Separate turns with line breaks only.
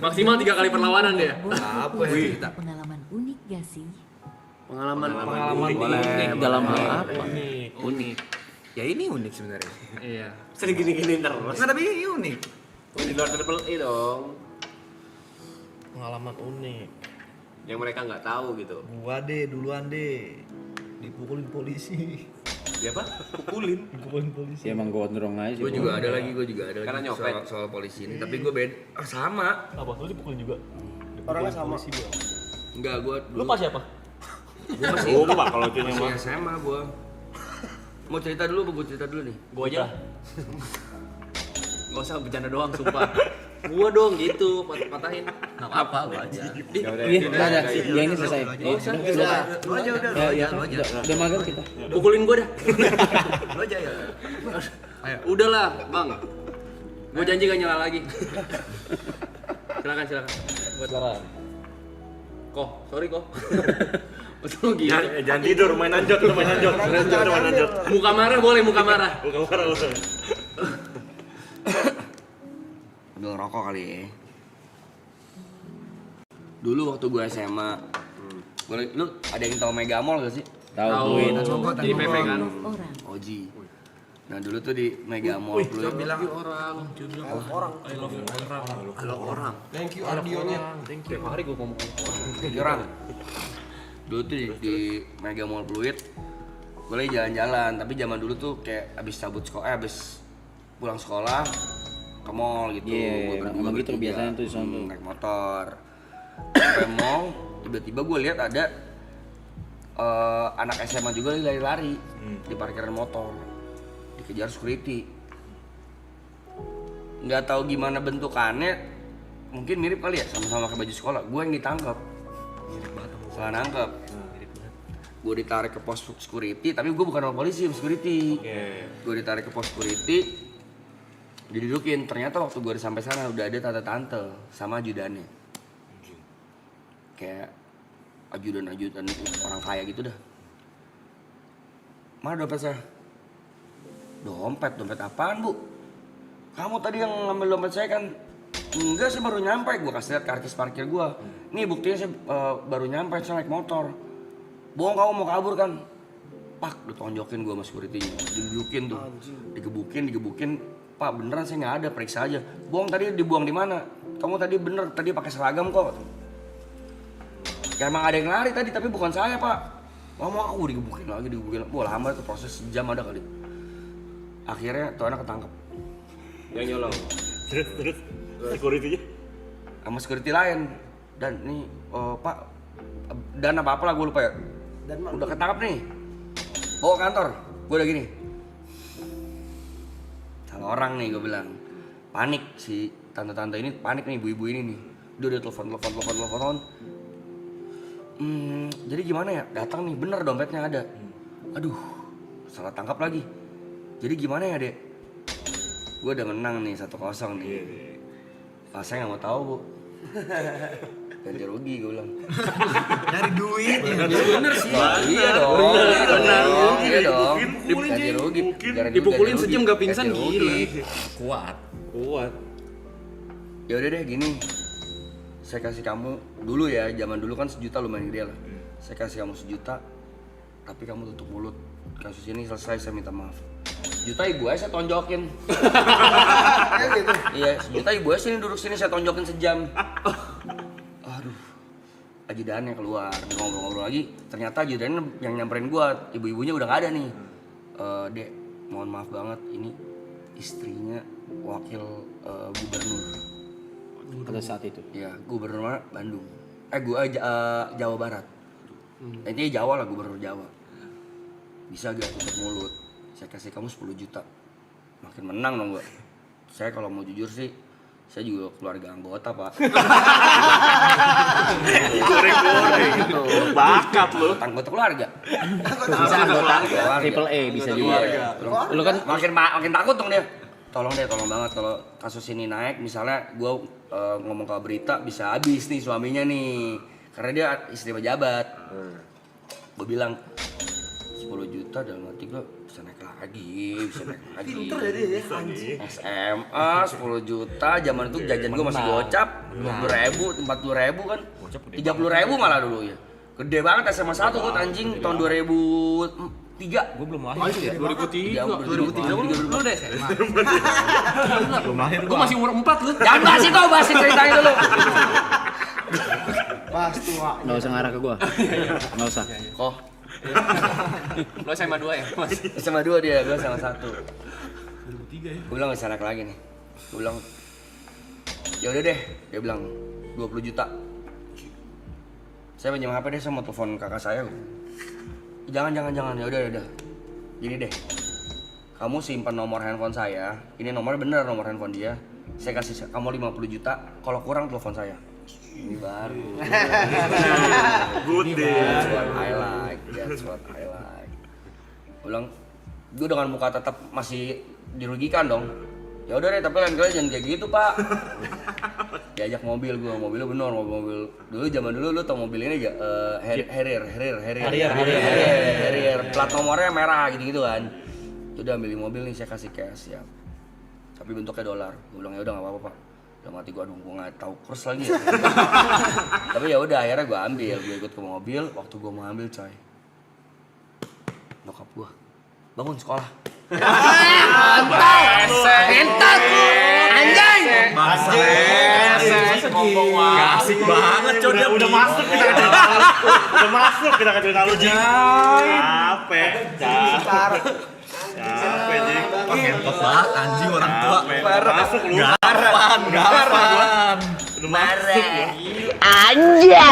Maksimal 3 kali perlawanan dia.
Apa cerita?
Pengalaman unik gak sih?
Pengalaman
unik dalam hal apa?
Unik. Ya ini unik sebenarnya.
Iya.
Sering gini-gini terus.
Nggak, tapi ini unik.
Di luar triple E dong.
Pengalaman unik.
Yang mereka nggak tahu gitu.
Gua deh duluan deh. Dipukulin polisi.
Dia apa? Pukulin.
Dipukulin polisi.
Ya emang gondrong aja sih.
Gue juga ada lagi.
Karena nyopet.
soal polisi ini. Tapi gue beda. Sama.
Apa lu dipukulin juga?
Orangnya sama.
Polisi gua.
Enggak, gue
Lu pas siapa?
Gue masih
Pak kalau itu
masih SMA gue. Mau cerita dulu apa gue cerita dulu nih?
Gua aja. Gak usah bercanda doang, sumpah. Gua dong gitu, patahin.
Enggak apa-apa, gue aja.
Iya, ada. Yang ini selesai.
Oh, usah.
Lu aja udah.
Ya, udah mager kita.
Pukulin gua dah.
Lu aja ya.
Udahlah, Bang. Gua janji gak nyala lagi. Silakan.
Buat sekarang.
Sorry kok. Betul gini.
Jangan tidur, main anjot.
Muka marah boleh, muka marah.
Ambil rokok kali ya. Dulu waktu gue SMA, lu ada yang tahu Mega Mall gak sih?
Tahu Win.
Di PP kan.
Orang.
Oji. Nah dulu tuh di Mega Mall lu bilang
orang.
Thank you audionya.
Tiap hari gua ngomong
orang. Dulu tuh di Mega Mall Pluit, gue lagi jalan-jalan. Tapi zaman dulu tuh kayak abis pulang sekolah ke mall gitu.
Iya,
Gua
emang gitu
bertiga.
biasanya tuh di sana tuh.
Naik motor. Sampai mall, tiba-tiba gue lihat ada anak SMA juga lari-lari di parkiran motor, dikejar security. Nggak tahu gimana bentukannya, mungkin mirip kali ya, sama-sama pakai baju sekolah. Gue yang ditangkap, salah nangkep. Gue ditarik ke pos security, tapi gue bukan sama polisi, sama security. Gue ditarik ke pos security, didudukin. Ternyata waktu gue sampai sana udah ada tante-tante sama ajudannya, kayak ajudan orang kaya gitu dah. Mana dompet saya? Dompet apaan bu? Kamu tadi yang ngambil dompet saya kan? Enggak, saya baru nyampe. Gue kasih lihat karcis parkir gue. Nih buktinya saya baru nyampe, saya naik motor. Bohong, kamu mau kabur kan? Pak, ditonjokin gue sama security-nya. Didudukin tuh, digebukin. Pak, beneran saya nggak ada, periksa aja. Bohong, tadi dibuang di mana? Kamu tadi bener, tadi pakai seragam kok. Ya emang ada yang lari tadi, tapi bukan saya pak. Mau aku digebukin lagi. Wah lama tuh, proses sejam ada kali. Akhirnya tuh anak ketangkep.
Yang nyolong.
Terus security-nya?
Sama security lain. Dan nih pak, dan apa lah gue lupa ya. Udah ketangkep nih, bawa kantor. Gue udah gini, salah orang nih gue bilang. Panik si tante-tante ini, panik nih, ibu-ibu ini nih. Dia udah telepon. Jadi gimana ya, datang nih, bener dompetnya ada. Aduh, salah tangkap lagi. Jadi gimana ya dek? Gue udah menang nih 1-0 nih. Saya nggak mau tahu bu. Ganti rugi gue bilang.
Nyari duit ya.
Bener sih.
Iya dong. Iya dong. Ganti rugi.
Dipukulin sejam gak pingsan,
Ganti rugi.
gila.
Kuat.
Ya udah deh gini. Saya kasih kamu dulu ya, zaman dulu kan 1 juta lumayan gede lah. Saya kasih kamu 1 juta, tapi kamu tutup mulut. Kasus ini selesai, saya minta maaf. 1 juta ibu saya tonjokin. Gitu. Iya, 1 juta ibu sini duduk sini saya tonjokin sejam. Aduh, ajudannya keluar, ngobrol-ngobrol lagi. Ternyata ajudannya yang nyamperin gua, ibu-ibunya udah gak ada nih. Dek, mohon maaf banget, ini istrinya wakil gubernur.
Pada saat itu.
Ya, gubernur mana? Bandung. Jawa Barat. Intinya Jawa lah, gubernur Jawa. Bisa gak tutup mulut? Saya kasih kamu 10 juta. Makin menang dong gua. Saya kalau mau jujur sih, saya juga keluarga anggota, Pak.
Goreng-goreng. Bakat lu.
Anggota keluarga.
Bisa anggota triple A bisa juga. Lu kan
Makin takut dong dia. Tolong banget kalau kasus ini naik, misalnya gua ngomong ke berita bisa habis nih suaminya nih. Karena dia istri pejabat. Gue bilang 10 juta dalam hati gue bisa naik lagi. Pinter ya dia ya, anjing. SMA 10 juta, zaman itu jajan gue masih gocap. 50.000, 40.000 kan, 30.000 malah dulu ya. Gede banget SMA 1 gue anjing tahun 2003.
Gue belum lahir ya.
2003 lu udah SMA.
Belum lahir
Gua masih umur 4 lu.
Jangan bahas itu, bahas ceritanya dulu.
Pas tua.
Nggak usah ngarah ke gua. Nggak usah.
Kok
Lu SMA 2 ya, Mas?
SMA 2 dia, gue sama 1.
2003 ya.
Gue bilang nggak lagi nih. Gue bilang, ya udah deh. Dia bilang 20 juta. Saya pinjam HP deh, saya mau telepon kakak saya. Jangan. Ya udah. Gini deh. Kamu simpan nomor handphone saya. Ini nomornya bener, nomor handphone dia. Saya kasih kamu 50 juta. Kalau kurang telepon saya. Ini baru.
Good day.
That's what I like. Gue bilang, gue dengan muka tetap masih dirugikan dong. Ya udah deh, tapi lain kali jangan kayak gitu, Pak. Diajak mobilnya bener, mobil dulu zaman dulu lu tau mobil ini gak? Harrier. Plat nomornya merah gitu kan. Udah ambil mobil nih, saya kasih cash ya. Tapi bentuknya dolar. Gue bilang ya udah nggak apa-apa, Pak. Dalam hati gue, aduh gue nggak tahu kurs lagi ya. Tapi ya udah akhirnya gue ambil, gue ikut ke mobil. Waktu gue mau ambil coy, nyokap gue bangun sekolah. Entot anjing.
Asik banget coy, udah masuk kita ke cerita lu. Udah masuk kita ke cerita lu. Capek anjing. Ngentot banget anjing orang tua. Masuk lu. Garan. Udah masuk ya.